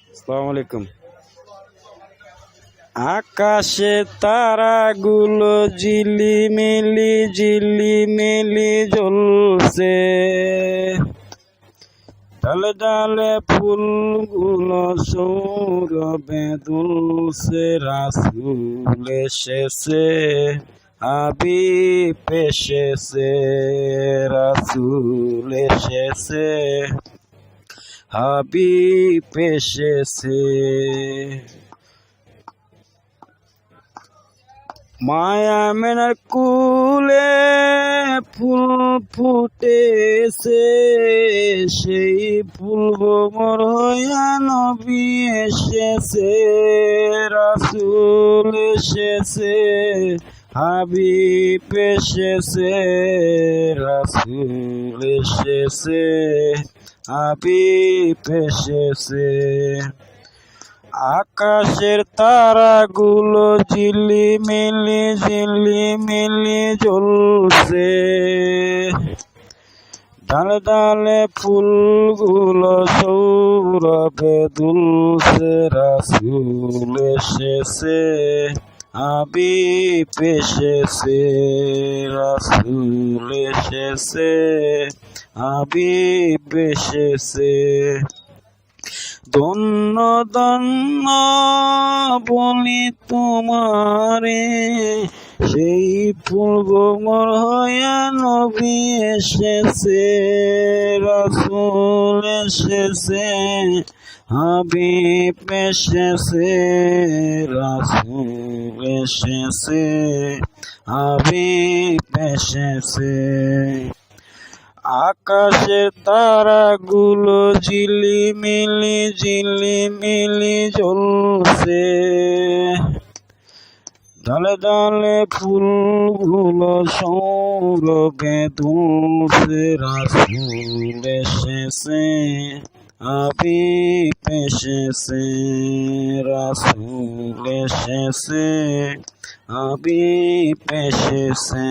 আসসালামু আলাইকুম। আকাশে তারাগুলো ঝিলিমিলি জ্বলছে, ডালে ডালে ফুলগুলো সৌরভে দুলছে। রাসূল এসেছে, হাবিব এসেছে, রাসূল এসেছে, হাবিব এসেছে। মায়া মেনার কুলে ফুল ফুটেছে, সেই ফুল ভ্রমর হইয়া নবী এসেছে। রাসূল এসেছে, হাবিব এসেছে, রাসূল এসেছে, হাবিব এসেছে। আকাশের তারাগুলো ঝিলিমিলি জ্বলছে, ডালে ডালে ফুলগুলো সৌরভে দুলছে। রাসূল এসেছে, হাবিব এসেছে, রাসূল এসেছে, হাবিব এসেছে। ধন্য ধন্য বলি তোমারে, সেই ফুল ভ্রমর হইয়া নবী এসেছে। রাসূল এসেছে, হাবিব এসেছে, রাসূল এসেছে, হাবিব এসেছে। আকাশের তারাগুলো ঝিলিমিলি জ্বলছে, ডালে ডালে ফুলগুলো সৌরভে দুলছে। রাসূল এসেছে, হাবিব এসেছে, রাসূল এসেছে, হাবিব এসেছে।